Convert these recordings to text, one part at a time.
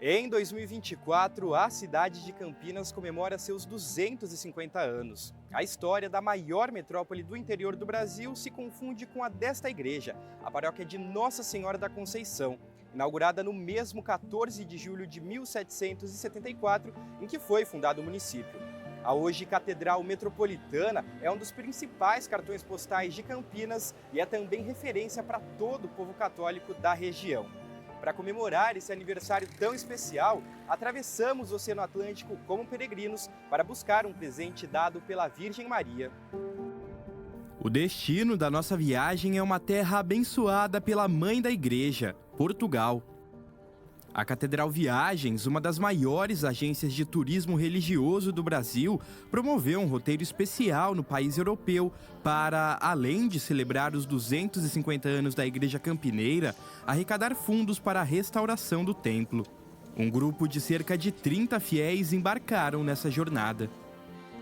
Em 2024, a cidade de Campinas comemora seus 250 anos. A história da maior metrópole do interior do Brasil se confunde com a desta igreja, a paróquia de Nossa Senhora da Conceição, inaugurada no mesmo 14 de julho de 1774, em que foi fundado o município. A hoje Catedral Metropolitana é um dos principais cartões postais de Campinas e é também referência para todo o povo católico da região. Para comemorar esse aniversário tão especial, atravessamos o Oceano Atlântico como peregrinos para buscar um presente dado pela Virgem Maria. O destino da nossa viagem é uma terra abençoada pela Mãe da Igreja, Portugal. A Catedral Viagens, uma das maiores agências de turismo religioso do Brasil, promoveu um roteiro especial no país europeu para, além de celebrar os 250 anos da Igreja Campineira, arrecadar fundos para a restauração do templo. Um grupo de cerca de 30 fiéis embarcaram nessa jornada.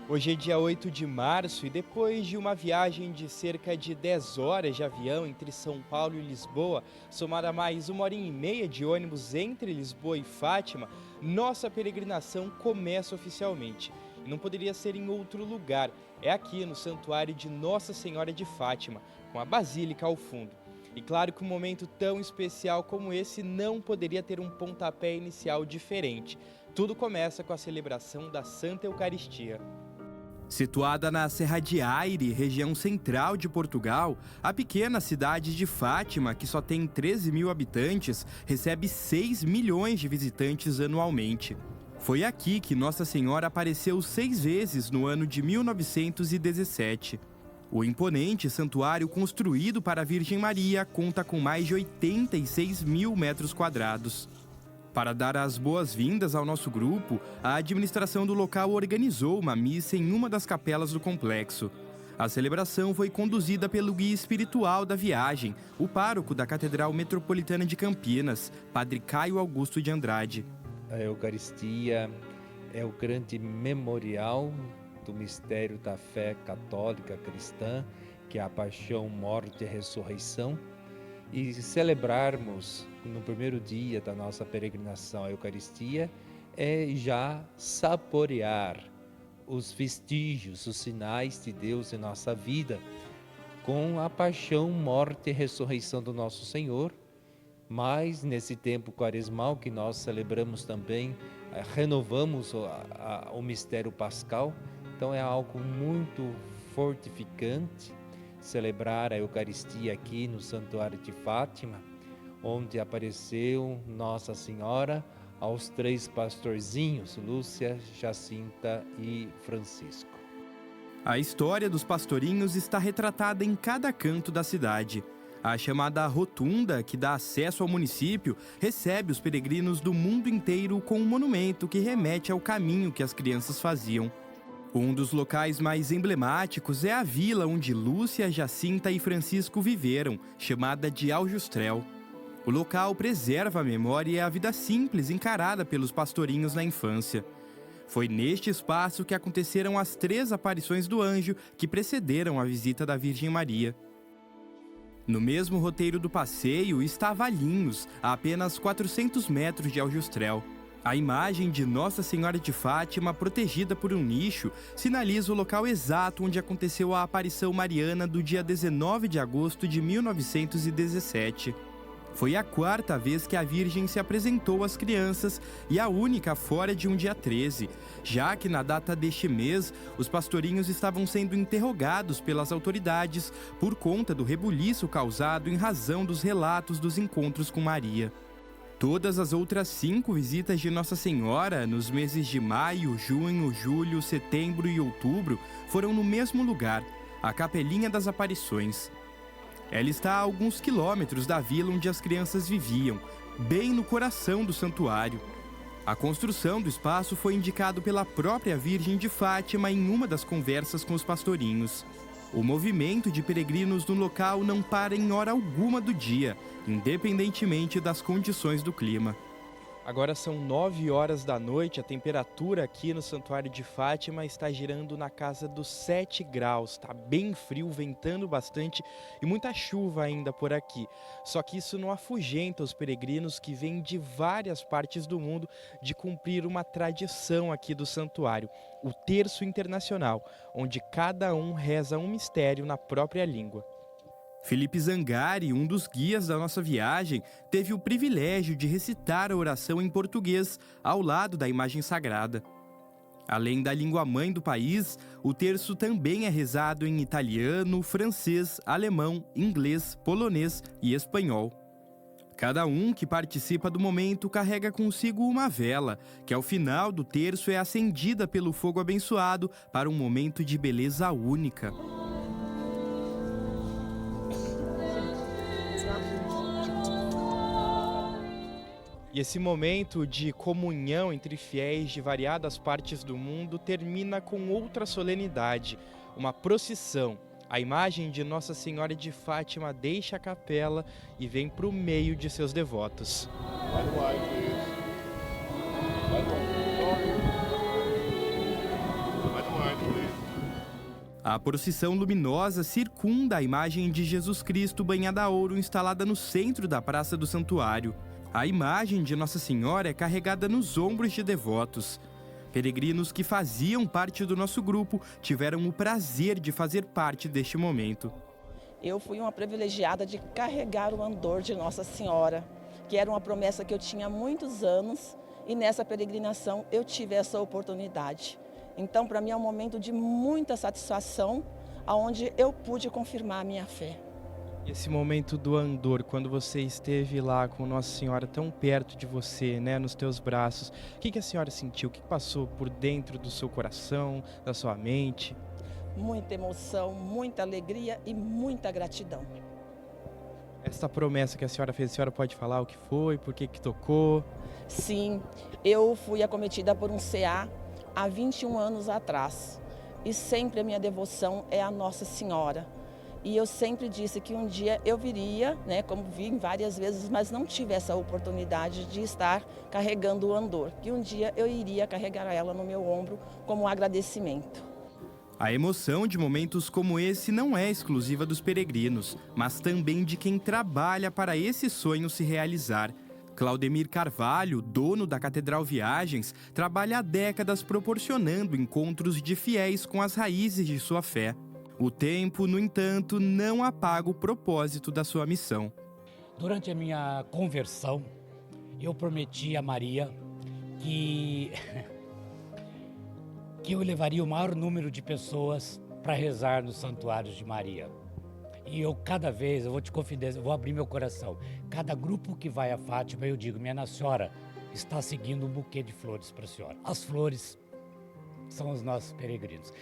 Hoje é dia 8 de março e depois de uma viagem de cerca de 10 horas de avião entre São Paulo e Lisboa, somada a mais 1h30 de ônibus entre Lisboa e Fátima, nossa peregrinação começa oficialmente. E não poderia ser em outro lugar, é aqui no Santuário de Nossa Senhora de Fátima, com a Basílica ao fundo. E claro que um momento tão especial como esse não poderia ter um pontapé inicial diferente. Tudo começa com a celebração da Santa Eucaristia. Situada na Serra de Aire, região central de Portugal, a pequena cidade de Fátima, que só tem 13 mil habitantes, recebe 6 milhões de visitantes anualmente. Foi aqui que Nossa Senhora apareceu 6 vezes no ano de 1917. O imponente santuário construído para a Virgem Maria conta com mais de 86 mil metros quadrados. Para dar as boas-vindas ao nosso grupo, a administração do local organizou uma missa em uma das capelas do complexo. A celebração foi conduzida pelo guia espiritual da viagem, o pároco da Catedral Metropolitana de Campinas, Padre Caio Augusto de Andrade. A Eucaristia é o grande memorial do mistério da fé católica cristã, que é a paixão, morte e ressurreição. E celebrarmos no primeiro dia da nossa peregrinação a Eucaristia é já saborear os vestígios, os sinais de Deus em nossa vida, com a paixão, morte e ressurreição do nosso Senhor. Mas nesse tempo quaresmal que nós celebramos também, renovamos o mistério pascal, então é algo muito fortificante celebrar a Eucaristia aqui no Santuário de Fátima, onde apareceu Nossa Senhora aos 3 pastorzinhos, Lúcia, Jacinta e Francisco. A história dos pastorinhos está retratada em cada canto da cidade. A chamada Rotunda, que dá acesso ao município, recebe os peregrinos do mundo inteiro com um monumento que remete ao caminho que as crianças faziam. Um dos locais mais emblemáticos é a vila onde Lúcia, Jacinta e Francisco viveram, chamada de Aljustrel. O local preserva a memória e a vida simples encarada pelos pastorinhos na infância. Foi neste espaço que aconteceram as 3 aparições do anjo que precederam a visita da Virgem Maria. No mesmo roteiro do passeio está Valinhos, a apenas 400 metros de Aljustrel. A imagem de Nossa Senhora de Fátima, protegida por um nicho, sinaliza o local exato onde aconteceu a aparição mariana do dia 19 de agosto de 1917. Foi a 4ª vez que a Virgem se apresentou às crianças e a única fora de um dia 13, já que na data deste mês, os pastorinhos estavam sendo interrogados pelas autoridades por conta do rebuliço causado em razão dos relatos dos encontros com Maria. Todas as outras 5 visitas de Nossa Senhora, nos meses de maio, junho, julho, setembro e outubro, foram no mesmo lugar, a Capelinha das Aparições. Ela está a alguns quilômetros da vila onde as crianças viviam, bem no coração do santuário. A construção do espaço foi indicado pela própria Virgem de Fátima em uma das conversas com os pastorinhos. O movimento de peregrinos no local não para em hora alguma do dia, independentemente das condições do clima. Agora são 9 horas da noite, a temperatura aqui no Santuário de Fátima está girando na casa dos 7 graus. Está bem frio, ventando bastante e muita chuva ainda por aqui. Só que isso não afugenta os peregrinos que vêm de várias partes do mundo de cumprir uma tradição aqui do santuário, o Terço Internacional, onde cada um reza um mistério na própria língua. Felipe Zangari, um dos guias da nossa viagem, teve o privilégio de recitar a oração em português ao lado da imagem sagrada. Além da língua-mãe do país, o terço também é rezado em italiano, francês, alemão, inglês, polonês e espanhol. Cada um que participa do momento carrega consigo uma vela, que ao final do terço é acendida pelo fogo abençoado para um momento de beleza única. E esse momento de comunhão entre fiéis de variadas partes do mundo termina com outra solenidade, uma procissão. A imagem de Nossa Senhora de Fátima deixa a capela e vem para o meio de seus devotos. A procissão luminosa circunda a imagem de Jesus Cristo banhada a ouro instalada no centro da Praça do Santuário. A imagem de Nossa Senhora é carregada nos ombros de devotos. Peregrinos que faziam parte do nosso grupo tiveram o prazer de fazer parte deste momento. Eu fui uma privilegiada de carregar o andor de Nossa Senhora, que era uma promessa que eu tinha há muitos anos, e nessa peregrinação eu tive essa oportunidade. Então, para mim é um momento de muita satisfação, onde eu pude confirmar a minha fé. Esse momento do andor, quando você esteve lá com Nossa Senhora tão perto de você, né, nos teus braços, o que a senhora sentiu? O que passou por dentro do seu coração, da sua mente? Muita emoção, muita alegria e muita gratidão. Essa promessa que a senhora fez, a senhora pode falar o que foi, por que tocou? Sim, eu fui acometida por um CA há 21 anos atrás e sempre a minha devoção é a Nossa Senhora. E eu sempre disse que um dia eu viria, né, como vim várias vezes, mas não tive essa oportunidade de estar carregando o andor. Que um dia eu iria carregar ela no meu ombro como um agradecimento. A emoção de momentos como esse não é exclusiva dos peregrinos, mas também de quem trabalha para esse sonho se realizar. Claudemir Carvalho, dono da Catedral Viagens, trabalha há décadas proporcionando encontros de fiéis com as raízes de sua fé. O tempo, no entanto, não apaga o propósito da sua missão. Durante a minha conversão, eu prometi a Maria que eu levaria o maior número de pessoas para rezar nos santuários de Maria. E eu cada vez, eu vou te confidenciar, vou abrir meu coração. Cada grupo que vai a Fátima, eu digo, minha Nossa Senhora está seguindo um buquê de flores para a senhora. As flores são os nossos peregrinos.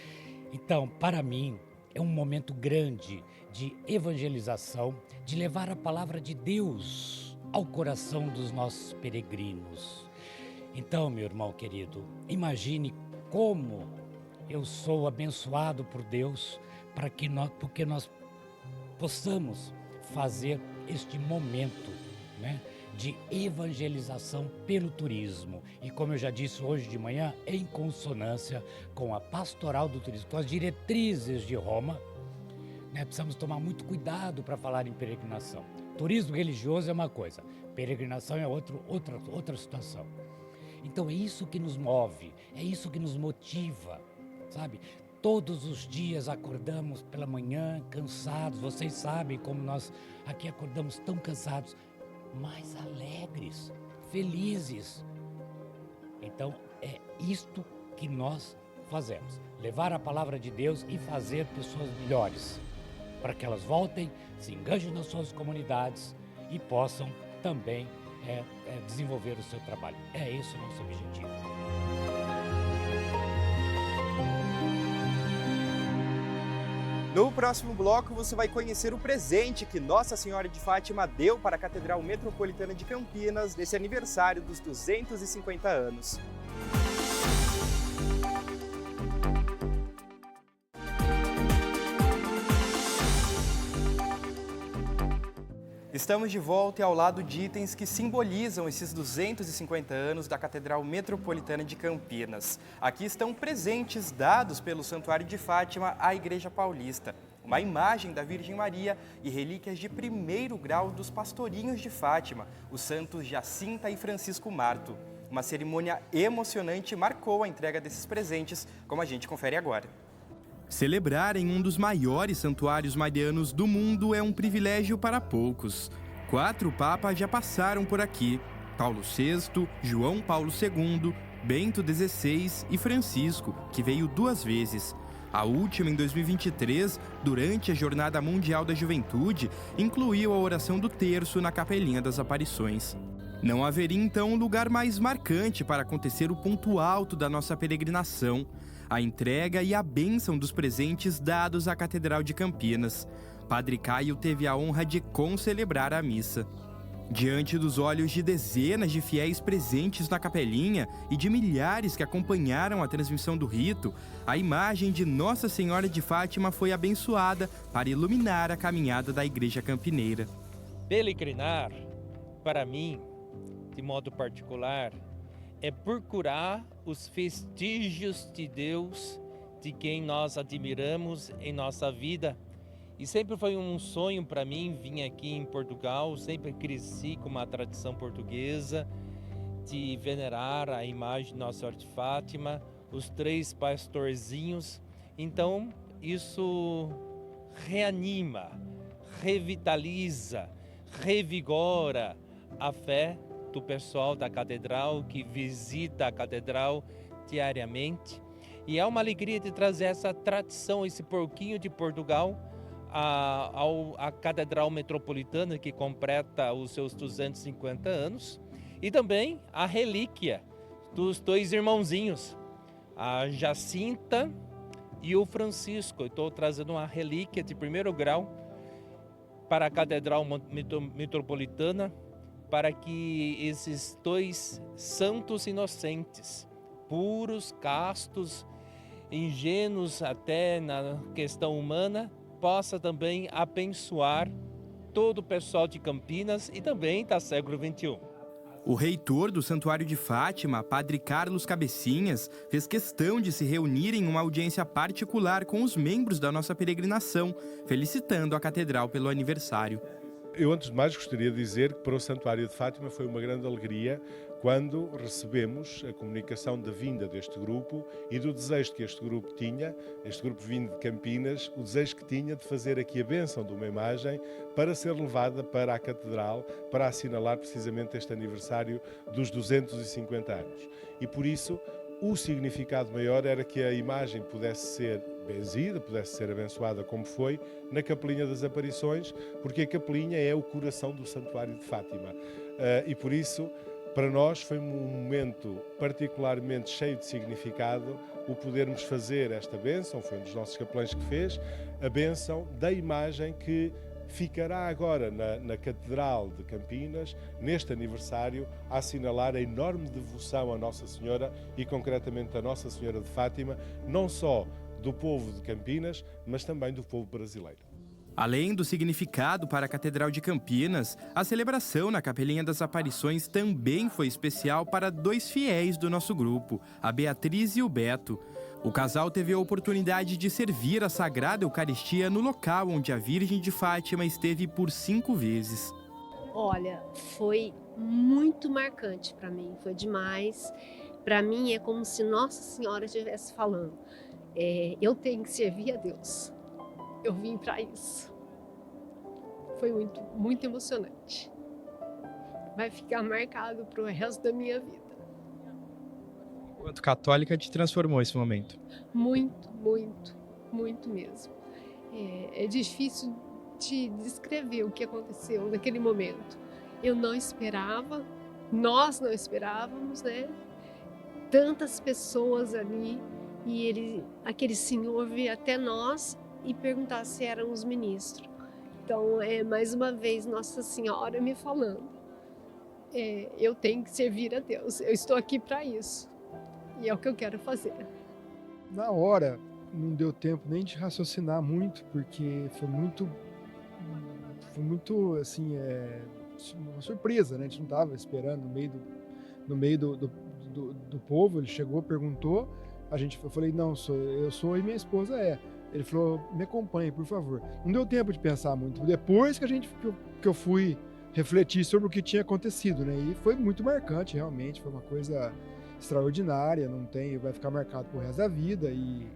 Então, para mim, é um momento grande de evangelização, de levar a palavra de Deus ao coração dos nossos peregrinos. Então, meu irmão querido, imagine como eu sou abençoado por Deus porque nós possamos fazer este momento, né, de evangelização pelo turismo. E como eu já disse hoje de manhã, em consonância com a pastoral do turismo, com as diretrizes de Roma, né, precisamos tomar muito cuidado para falar em peregrinação. Turismo religioso é uma coisa, peregrinação é outra situação. Então é isso que nos move, é isso que nos motiva, sabe? Todos os dias acordamos pela manhã cansados, vocês sabem como nós aqui acordamos tão cansados, mais alegres, felizes. Então é isto que nós fazemos, levar a palavra de Deus e fazer pessoas melhores, para que elas voltem, se engajem nas suas comunidades e possam também desenvolver o seu trabalho. É esse o nosso objetivo. No próximo bloco, você vai conhecer o presente que Nossa Senhora de Fátima deu para a Catedral Metropolitana de Campinas nesse aniversário dos 250 anos. Estamos de volta e ao lado de itens que simbolizam esses 250 anos da Catedral Metropolitana de Campinas. Aqui estão presentes dados pelo Santuário de Fátima à Igreja Paulista. Uma imagem da Virgem Maria e relíquias de primeiro grau dos pastorinhos de Fátima, os santos Jacinta e Francisco Marto. Uma cerimônia emocionante marcou a entrega desses presentes, como a gente confere agora. Celebrar em um dos maiores santuários marianos do mundo é um privilégio para poucos. 4 papas já passaram por aqui: Paulo VI, João Paulo II, Bento XVI e Francisco, que veio 2 vezes. A última, em 2023, durante a Jornada Mundial da Juventude, incluiu a oração do terço na Capelinha das Aparições. Não haveria, então, lugar mais marcante para acontecer o ponto alto da nossa peregrinação: a entrega e a bênção dos presentes dados à Catedral de Campinas. Padre Caio teve a honra de concelebrar a missa. Diante dos olhos de dezenas de fiéis presentes na capelinha e de milhares que acompanharam a transmissão do rito, a imagem de Nossa Senhora de Fátima foi abençoada para iluminar a caminhada da Igreja Campineira. Peregrinar, para mim, de modo particular, é procurar os vestígios de Deus, de quem nós admiramos em nossa vida. E sempre foi um sonho para mim vir aqui em Portugal, sempre cresci com uma tradição portuguesa de venerar a imagem de Nossa Senhora de Fátima, os 3 pastorzinhos. Então isso reanima, revitaliza, revigora a fé do pessoal da catedral, que visita a catedral diariamente. E é uma alegria de trazer essa tradição, esse pouquinho de Portugal, a Catedral Metropolitana, que completa os seus 250 anos, e também a relíquia dos 2 irmãozinhos, a Jacinta e o Francisco. Estou trazendo uma relíquia de primeiro grau para a Catedral Metropolitana, para que esses 2 santos inocentes, puros, castos, ingênuos até na questão humana, possa também abençoar todo o pessoal de Campinas e também da século XXI. O reitor do Santuário de Fátima, Padre Carlos Cabecinhas, fez questão de se reunir em uma audiência particular com os membros da nossa peregrinação, felicitando a catedral pelo aniversário. Eu, antes de mais, gostaria de dizer que para o Santuário de Fátima foi uma grande alegria quando recebemos a comunicação da vinda deste grupo e do desejo que este grupo tinha, este grupo vindo de Campinas, o desejo que tinha de fazer aqui a bênção de uma imagem para ser levada para a Catedral, para assinalar precisamente este aniversário dos 250 anos. E por isso, o significado maior era que a imagem pudesse ser benzida, pudesse ser abençoada como foi, na Capelinha das Aparições, porque a Capelinha é o coração do Santuário de Fátima. E por isso, para nós foi um momento particularmente cheio de significado o podermos fazer esta bênção, foi um dos nossos capelães que fez, a bênção da imagem que ficará agora na Catedral de Campinas, neste aniversário, a assinalar a enorme devoção a Nossa Senhora e concretamente a Nossa Senhora de Fátima, não só do povo de Campinas, mas também do povo brasileiro. Além do significado para a Catedral de Campinas, a celebração na Capelinha das Aparições também foi especial para 2 fiéis do nosso grupo, a Beatriz e o Beto. O casal teve a oportunidade de servir a Sagrada Eucaristia no local onde a Virgem de Fátima esteve por 5 vezes. Olha, foi muito marcante para mim, foi demais. Para mim é como se Nossa Senhora estivesse falando: eu tenho que servir a Deus. Eu vim para isso. Foi muito, muito emocionante. Vai ficar marcado para o resto da minha vida. Quanto católica te transformou esse momento? Muito, muito, muito mesmo. É difícil de descrever o que aconteceu naquele momento. Eu não esperava, nós não esperávamos, né? Tantas pessoas ali e aquele senhor veio até nós e perguntar se eram os ministros. Então, mais uma vez Nossa Senhora me falando: eu tenho que servir a Deus, eu estou aqui para isso. E é o que eu quero fazer. Na hora, não deu tempo nem de raciocinar muito, porque foi muito foi muito, assim, uma surpresa, né? A gente não estava esperando no meio do povo. Ele chegou, perguntou, eu falei, não, eu sou e minha esposa é. Ele falou, me acompanhe, por favor. Não deu tempo de pensar muito. Depois que eu fui refletir sobre o que tinha acontecido, né? E foi muito marcante, realmente. Foi uma coisa extraordinária, vai ficar marcado pro resto da vida. E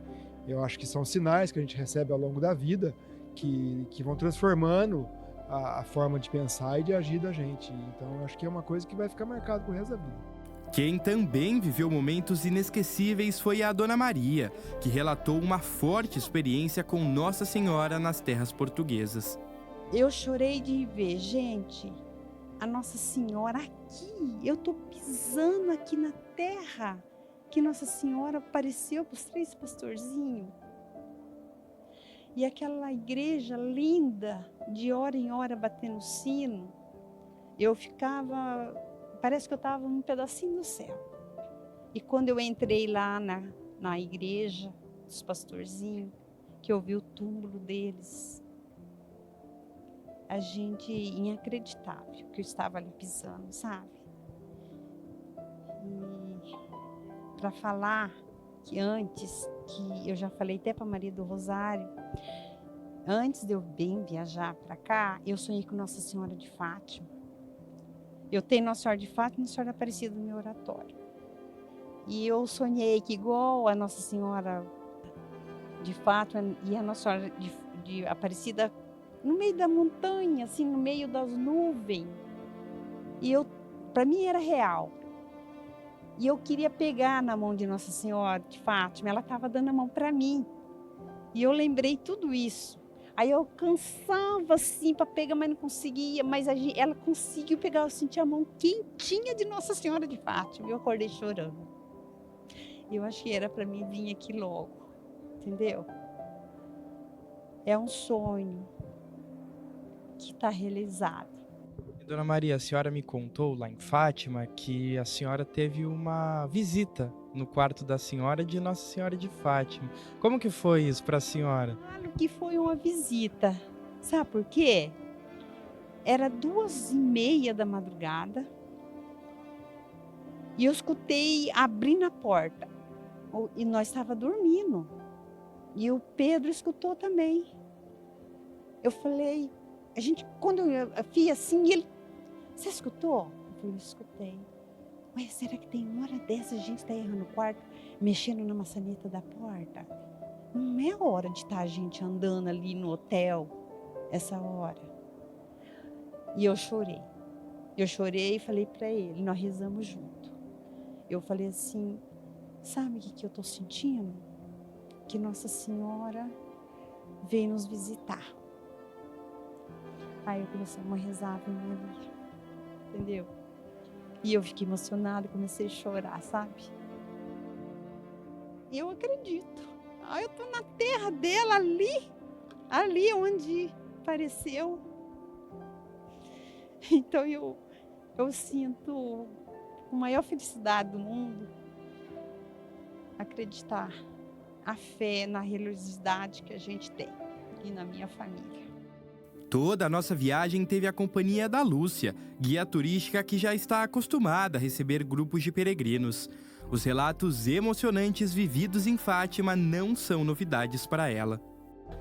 eu acho que são sinais que a gente recebe ao longo da vida que vão transformando a forma de pensar e de agir da gente. Então, eu acho que é uma coisa que vai ficar marcado pro resto da vida. Quem também viveu momentos inesquecíveis foi a Dona Maria, que relatou uma forte experiência com Nossa Senhora nas terras portuguesas. Eu chorei de ver, gente, a Nossa Senhora aqui. Eu estou pisando aqui na terra que Nossa Senhora apareceu para os 3 pastorzinhos. E aquela igreja linda, de hora em hora batendo sino, eu ficava... Parece que eu estava num pedacinho do céu. E quando eu entrei lá na igreja dos pastorzinhos, que eu vi o túmulo deles, a gente, inacreditável, que eu estava ali pisando, sabe? E para falar que antes, que eu já falei até para Maria do Rosário, antes de eu bem viajar para cá, eu sonhei com Nossa Senhora de Fátima. Eu tenho Nossa Senhora de Fátima e Nossa Senhora Aparecida no meu oratório. E eu sonhei que igual a Nossa Senhora de Fátima e a Nossa Senhora de Aparecida no meio da montanha, assim, no meio das nuvens. E para mim era real. E eu queria pegar na mão de Nossa Senhora de Fátima, ela estava dando a mão para mim. E eu lembrei tudo isso. Aí eu cansava assim para pegar, mas não conseguia. Mas ela conseguiu pegar, eu senti a mão quentinha de Nossa Senhora de Fátima. Eu acordei chorando. Eu acho que era para mim vir aqui logo, entendeu? É um sonho que está realizado. Dona Maria, a senhora me contou lá em Fátima que a senhora teve uma visita no quarto da senhora de Nossa Senhora de Fátima. Como que foi isso para a senhora? Claro que foi uma visita. Sabe por quê? Era 2h30 da madrugada e eu escutei abrindo a porta. E nós estávamos dormindo. E o Pedro escutou também. Eu falei, quando eu fiz assim, ele... Você escutou? Eu falei, escutei. Mas será que tem uma hora dessa a gente está errando no quarto, mexendo na maçaneta da porta? Não é hora de estar a gente andando ali no hotel, essa hora. E eu chorei. Eu chorei e falei para ele, nós rezamos junto. Eu falei assim, sabe o que eu estou sentindo? Que Nossa Senhora veio nos visitar. Aí eu comecei a rezar, Ave Maria. Entendeu? E eu fiquei emocionada, comecei a chorar, sabe? E eu acredito. Eu tô na terra dela, ali onde apareceu. Então eu sinto a maior felicidade do mundo acreditar, a fé na religiosidade que a gente tem e na minha família. Toda a nossa viagem teve a companhia da Lúcia, guia turística que já está acostumada a receber grupos de peregrinos. Os relatos emocionantes vividos em Fátima não são novidades para ela.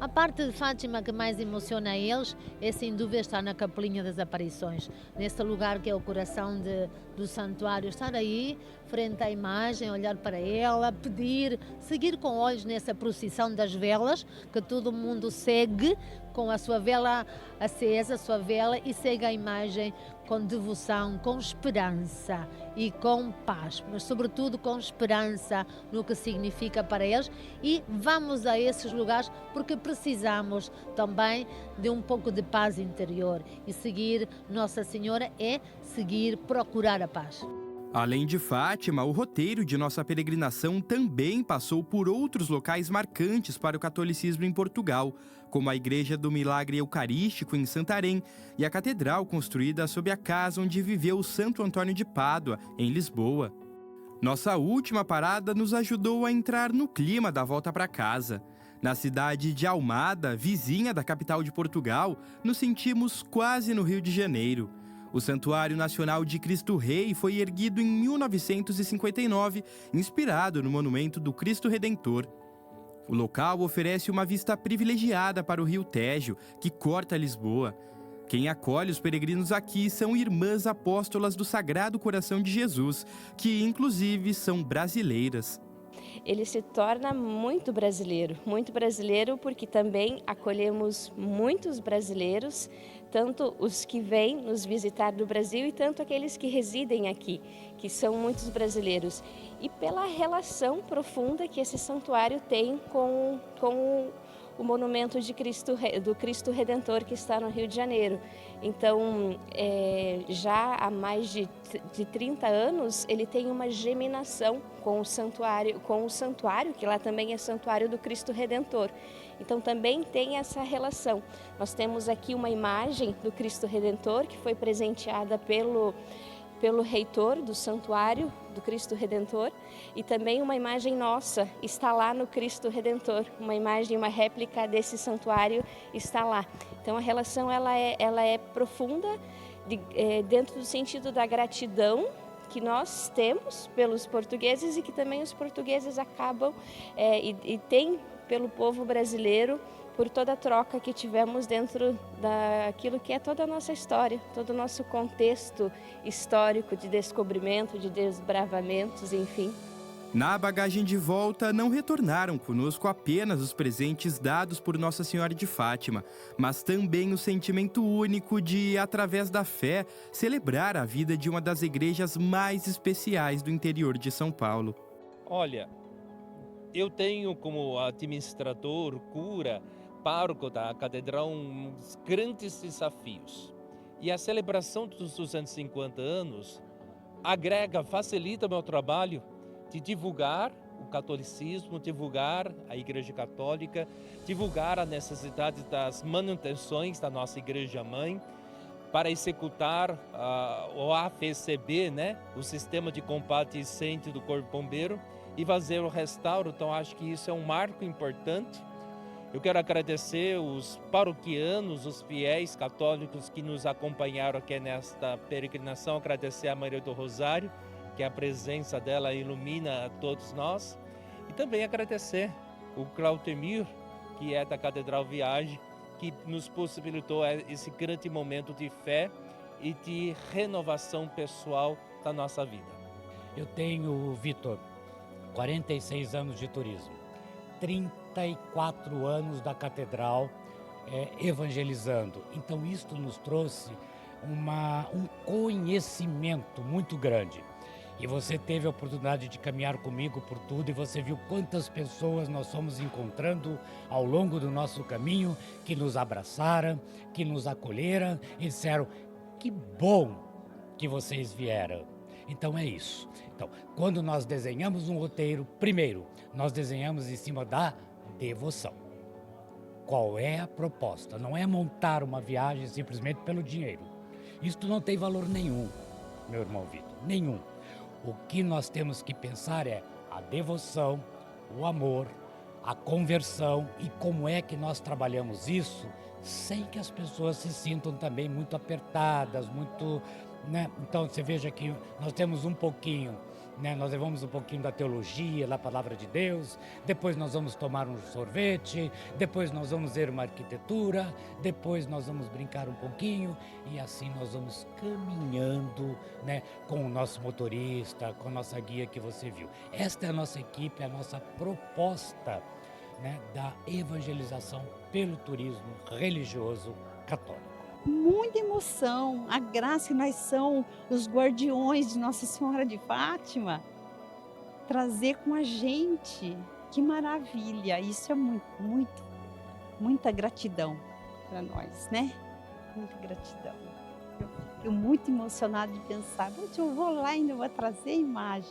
A parte de Fátima que mais emociona eles é sem dúvida estar na Capelinha das Aparições, nesse lugar que é o coração do santuário, estar aí frente à imagem, olhar para ela, pedir, seguir com olhos nessa procissão das velas, que todo mundo segue com a sua vela acesa, a sua vela, e segue a imagem com devoção, com esperança e com paz, mas sobretudo com esperança no que significa para eles. E vamos a esses lugares porque precisamos também de um pouco de paz interior, e seguir Nossa Senhora é seguir, procurar a paz. Além de Fátima, o roteiro de nossa peregrinação também passou por outros locais marcantes para o catolicismo em Portugal, como a Igreja do Milagre Eucarístico em Santarém e a catedral construída sob a casa onde viveu Santo Antônio de Pádua, em Lisboa. Nossa última parada nos ajudou a entrar no clima da volta para casa. Na cidade de Almada, vizinha da capital de Portugal, nos sentimos quase no Rio de Janeiro. O Santuário Nacional de Cristo Rei foi erguido em 1959, inspirado no monumento do Cristo Redentor. O local oferece uma vista privilegiada para o Rio Tejo, que corta Lisboa. Quem acolhe os peregrinos aqui são irmãs apóstolas do Sagrado Coração de Jesus, que inclusive são brasileiras. Ele se torna muito brasileiro porque também acolhemos muitos brasileiros, tanto os que vêm nos visitar do Brasil e tanto aqueles que residem aqui, que são muitos brasileiros. E pela relação profunda que esse santuário tem com o monumento do Cristo Redentor que está no Rio de Janeiro. Então, já há mais de 30 anos, ele tem uma geminação com o santuário, que lá também é santuário do Cristo Redentor. Então, também tem essa relação. Nós temos aqui uma imagem do Cristo Redentor, que foi presenteada pelo reitor do Santuário do Cristo Redentor, e também uma imagem nossa está lá no Cristo Redentor, uma imagem, uma réplica desse santuário está lá. Então a relação ela é profunda dentro do sentido da gratidão que nós temos pelos portugueses e que também os portugueses acabam e têm pelo povo brasileiro, por toda a troca que tivemos dentro daquilo que é toda a nossa história, todo o nosso contexto histórico de descobrimento, de desbravamentos, enfim. Na bagagem de volta, não retornaram conosco apenas os presentes dados por Nossa Senhora de Fátima, mas também o sentimento único de, através da fé, celebrar a vida de uma das igrejas mais especiais do interior de São Paulo. Olha, eu tenho como administrador, cura, pároco da catedral, uns grandes desafios. E a celebração dos 250 anos agrega, facilita meu trabalho de divulgar o catolicismo, divulgar a Igreja Católica, divulgar a necessidade das manutenções da nossa Igreja-mãe, para executar o AFCB, né? O Sistema de Combate Incêndio do Corpo Bombeiro, e fazer o restauro. Então acho que isso é um marco importante. Eu quero agradecer os paroquianos, os fiéis católicos que nos acompanharam aqui nesta peregrinação, agradecer a Maria do Rosário, que a presença dela ilumina a todos nós, e também agradecer o Clautemir, que é da Catedral Viagem, que nos possibilitou esse grande momento de fé e de renovação pessoal da nossa vida. Eu tenho, Vitor, 46 anos de turismo, 34 anos da catedral evangelizando. Então isto nos trouxe um conhecimento muito grande. E você teve a oportunidade de caminhar comigo por tudo e você viu quantas pessoas nós fomos encontrando ao longo do nosso caminho que nos abraçaram, que nos acolheram e disseram: que bom que vocês vieram. Então é isso. Então, quando nós desenhamos um roteiro, primeiro, nós desenhamos em cima da devoção. Qual é a proposta? Não é montar uma viagem simplesmente pelo dinheiro. Isto não tem valor nenhum, meu irmão Vitor, nenhum. O que nós temos que pensar é a devoção, o amor, a conversão e como é que nós trabalhamos isso sem que as pessoas se sintam também muito apertadas, muito... né? Então você veja que nós temos um pouquinho, né? Nós levamos um pouquinho da teologia, da palavra de Deus, depois nós vamos tomar um sorvete, depois nós vamos ver uma arquitetura, depois nós vamos brincar um pouquinho e assim nós vamos caminhando, né? Com o nosso motorista, com a nossa guia que você viu. Esta é a nossa equipe, a nossa proposta, né? Da evangelização pelo turismo religioso católico. Muita emoção, a graça que nós somos os guardiões de Nossa Senhora de Fátima, trazer com a gente, que maravilha, isso é muita gratidão para nós, né? Muita gratidão. Eu fico muito emocionada de pensar, eu vou lá e ainda vou trazer a imagem.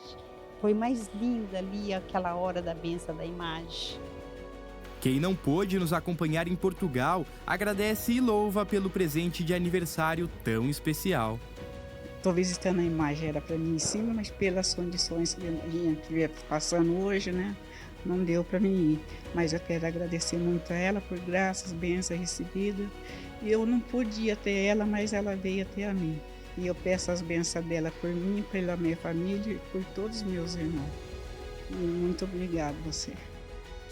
Foi mais linda ali aquela hora da bênção da imagem. Quem não pôde nos acompanhar em Portugal, agradece e louva pelo presente de aniversário tão especial. Estou visitando a imagem, era para mim em cima, mas pelas condições que a gente vier passando hoje, né? não deu para mim ir. Mas eu quero agradecer muito a ela por graças, bênçãos recebidas. E eu não pude ir até ela, mas ela veio até a mim. E eu peço as bênçãos dela por mim, pela minha família e por todos os meus irmãos. E muito obrigada a você.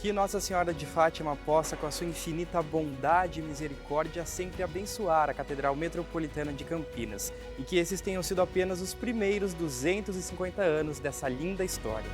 Que Nossa Senhora de Fátima possa, com a sua infinita bondade e misericórdia, sempre abençoar a Catedral Metropolitana de Campinas e que esses tenham sido apenas os primeiros 250 anos dessa linda história.